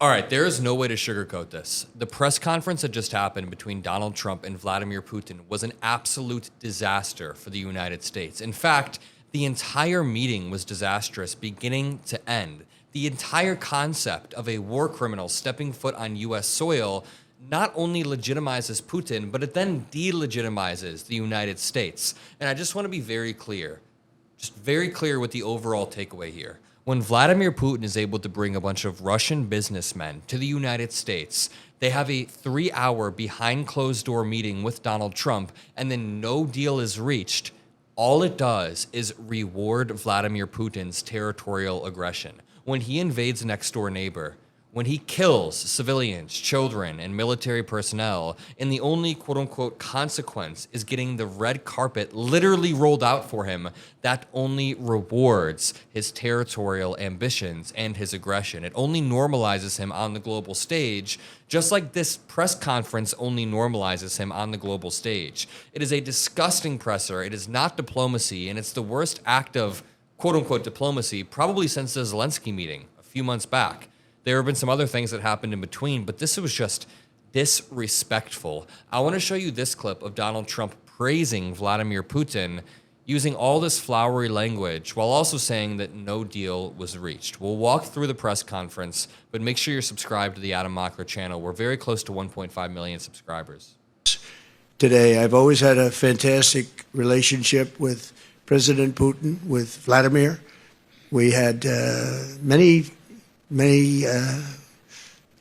All right, there is no way to sugarcoat this. The press conference that just happened between Donald Trump and Vladimir Putin was an absolute disaster for the United States. In fact, the entire meeting was disastrous beginning to end. The entire concept of a war criminal stepping foot on U.S. soil not only legitimizes Putin, but it then delegitimizes the United States. And I just want to be very clear with the overall takeaway here. When Vladimir Putin is able to bring a bunch of Russian businessmen to the United States, they have a 3-hour behind closed door meeting with Donald Trump, and then no deal is reached. All it does is reward Vladimir Putin's territorial aggression. When he invades a next door neighbor, when he kills civilians, children, and military personnel, and the only quote-unquote consequence is getting the red carpet literally rolled out for him, that only rewards his territorial ambitions and his aggression. It only normalizes him on the global stage, just like this press conference only normalizes him on the global stage. It is a disgusting presser. It is not diplomacy, and it's the worst act of quote-unquote diplomacy probably since the Zelensky meeting a few months back. There have been some other things that happened in between, but this was just disrespectful. I want to show you this clip of Donald Trump praising Vladimir Putin using all this flowery language while also saying that no deal was reached. We'll walk through the press conference, but make sure you're subscribed to the Adam Mockler channel. We're very close to 1.5 million subscribers. Today, I've always had a fantastic relationship with President Putin, with Vladimir. We had many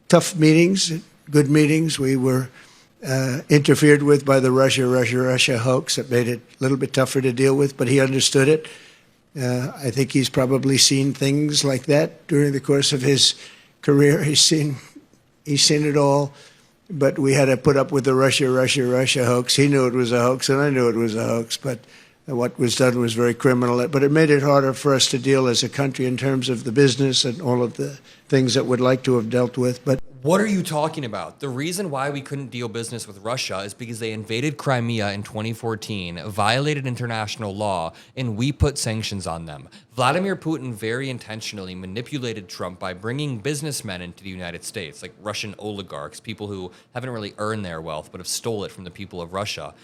tough meetings, good meetings. We were interfered with by the Russia hoax. That made it a little bit tougher to deal with, but he understood it. I think he's probably seen things like that during the course of his career. He's seen it all, but we had to put up with the Russia hoax. He knew it was a hoax, and I knew it was a hoax, but what was done was very criminal, but it made it harder for us to deal as a country in terms of the business and all of the things that we'd like to have dealt with. But what are you talking about? The reason why we couldn't deal business with Russia is because they invaded Crimea in 2014, violated international law, and we put sanctions on them. Vladimir Putin very intentionally manipulated Trump by bringing businessmen into the United States, like Russian oligarchs, people who haven't really earned their wealth but have stole it from the people of Russia.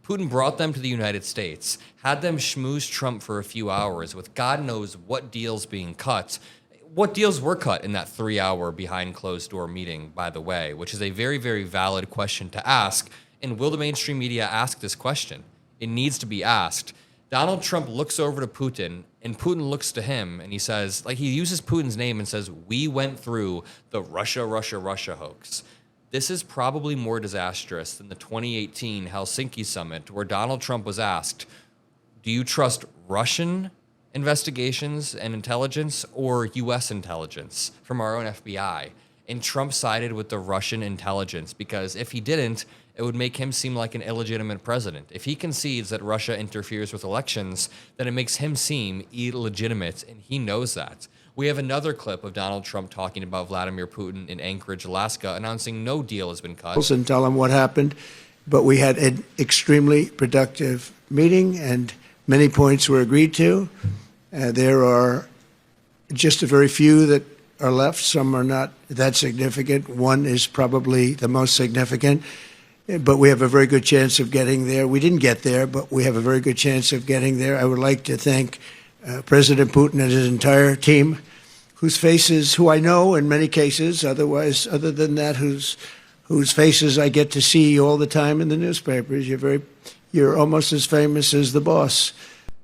Putin brought them to the United States, had them schmooze Trump for a few hours with God knows what deals being cut. What deals were cut in that 3-hour behind closed door meeting, by the way, which is a very, very valid question to ask. And will the mainstream media ask this question? It needs to be asked. Donald Trump looks over to Putin, and Putin looks to him, and he says, like, he uses Putin's name and says, "We went through the Russia hoax." This is probably more disastrous than the 2018 Helsinki summit, where Donald Trump was asked, do you trust Russian investigations and intelligence or U.S. intelligence from our own FBI? And Trump sided with the Russian intelligence because if he didn't, it would make him seem like an illegitimate president. If he concedes that Russia interferes with elections, then it makes him seem illegitimate, and he knows that. We have another clip of Donald Trump talking about Vladimir Putin in Anchorage, Alaska, announcing no deal has been cut. And tell him what happened. But we had an extremely productive meeting, and many points were agreed to. There are just a very few that are left. Some are not that significant. One is probably the most significant. But we have a very good chance of getting there. We didn't get there, but we have a very good chance of getting there. I would like to thank President Putin and his entire team, who I know in many cases, other than that, whose faces I get to see all the time in the newspapers. You're almost as famous as the boss.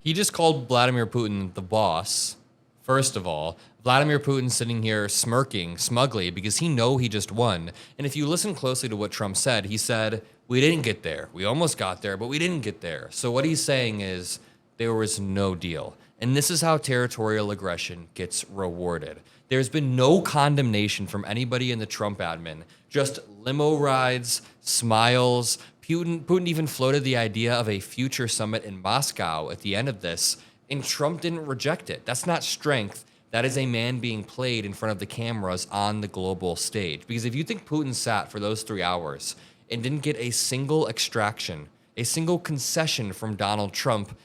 He just called Vladimir Putin the boss. First of all, Vladimir Putin sitting here smirking smugly because he just won. And if you listen closely to what Trump said, he said, we didn't get there. We almost got there, but we didn't get there. So what he's saying is there was no deal. And this is how territorial aggression gets rewarded. There's been no condemnation from anybody in the Trump admin, just limo rides, smiles. Putin even floated the idea of a future summit in Moscow at the end of this, and Trump didn't reject it. That's not strength. That is a man being played in front of the cameras on the global stage. Because if you think Putin sat for those 3 hours and didn't get a single extraction, a single concession from Donald Trump,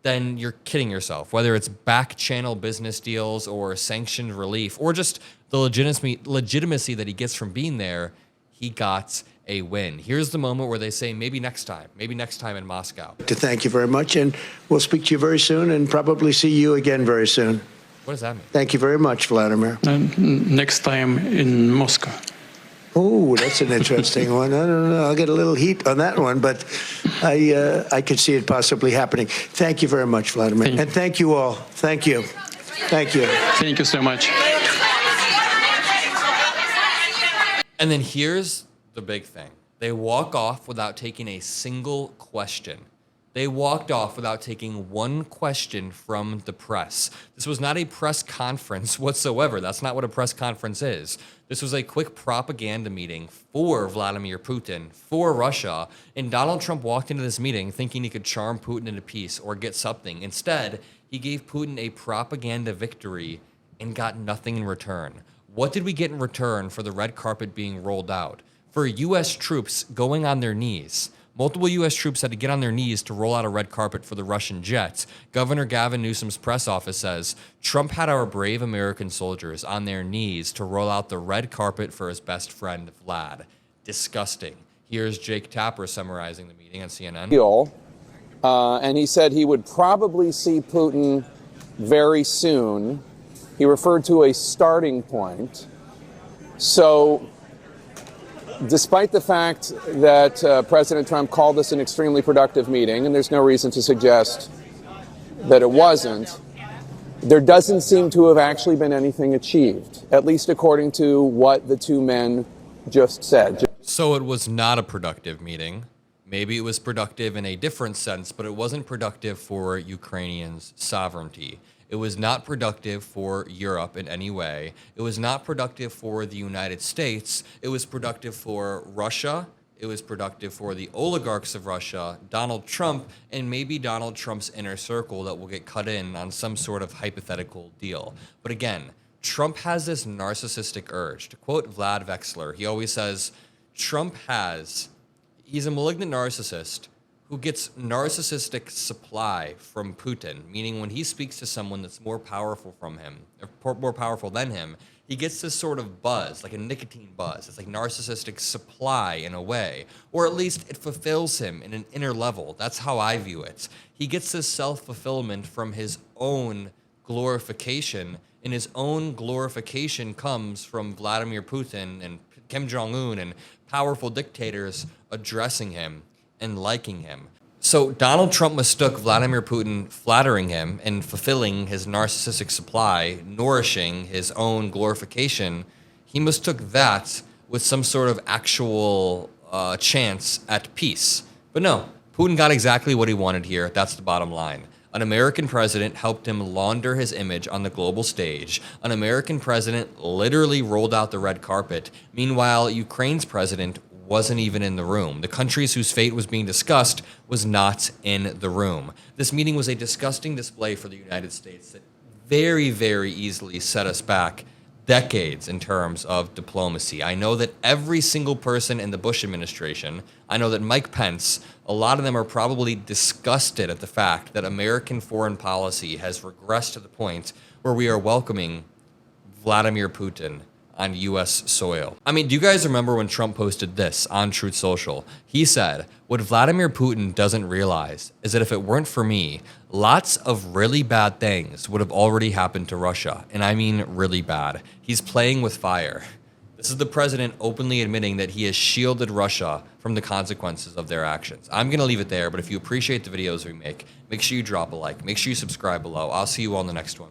then you're kidding yourself, whether it's back channel business deals or sanctioned relief or just the legitimacy that he gets from being there, he got a win. Here's the moment where they say, maybe next time in Moscow. To thank you very much, and we'll speak to you very soon and probably see you again very soon. What does that mean? Thank you very much, Vladimir. Next time in Moscow. Oh, that's an interesting one. I don't know. I'll get a little heat on that one, but I could see it possibly happening. Thank you very much, Vladimir. And thank you all. Thank you. Thank you. Thank you so much. And then here's the big thing. They walk off without taking a single question. They walked off without taking one question from the press. This was not a press conference whatsoever. That's not what a press conference is. This was a quick propaganda meeting for Vladimir Putin, for Russia. And Donald Trump walked into this meeting thinking he could charm Putin into peace or get something. Instead, he gave Putin a propaganda victory and got nothing in return. What did we get in return for the red carpet being rolled out? For U.S. troops going on their knees. Multiple U.S. troops had to get on their knees to roll out a red carpet for the Russian jets. Governor Gavin Newsom's press office says Trump had our brave American soldiers on their knees to roll out the red carpet for his best friend, Vlad. Disgusting. Here's Jake Tapper summarizing the meeting on CNN. And he said he would probably see Putin very soon. He referred to a starting point. So, despite the fact that President Trump called this an extremely productive meeting, and there's no reason to suggest that it wasn't, there doesn't seem to have actually been anything achieved, at least according to what the two men just said. So it was not a productive meeting. Maybe it was productive in a different sense, but it wasn't productive for Ukrainians' sovereignty. It was not productive for Europe in any way. It was not productive for the United States. It was productive for Russia. It was productive for the oligarchs of Russia, Donald Trump, and maybe Donald Trump's inner circle that will get cut in on some sort of hypothetical deal. But again, Trump has this narcissistic urge. To quote Vlad Vexler, he always says, he's a malignant narcissist who gets narcissistic supply from Putin, meaning when he speaks to someone that's more powerful from him, or more powerful than him, he gets this sort of buzz, like a nicotine buzz. It's like narcissistic supply in a way, or at least it fulfills him in an inner level. That's how I view it. He gets this self-fulfillment from his own glorification, and his own glorification comes from Vladimir Putin and Kim Jong-un and powerful dictators addressing him and liking him. So Donald Trump mistook Vladimir Putin flattering him and fulfilling his narcissistic supply, nourishing his own glorification. He mistook that with some sort of actual chance at peace. But no, Putin got exactly what he wanted here. That's the bottom line. An American president helped him launder his image on the global stage. An American president literally rolled out the red carpet. Meanwhile, Ukraine's president wasn't even in the room. The countries whose fate was being discussed was not in the room. This meeting was a disgusting display for the United States that very, very easily set us back decades in terms of diplomacy. I know that every single person in the Bush administration, I know that Mike Pence, a lot of them are probably disgusted at the fact that American foreign policy has regressed to the point where we are welcoming Vladimir Putin on U.S. soil. I mean, do you guys remember when Trump posted this on Truth Social? He said, what Vladimir Putin doesn't realize is that if it weren't for me, lots of really bad things would have already happened to Russia. And I mean really bad. He's playing with fire. This is the president openly admitting that he has shielded Russia from the consequences of their actions. I'm going to leave it there, but if you appreciate the videos we make sure you drop a like. Make sure you subscribe below. I'll see you all in the next one.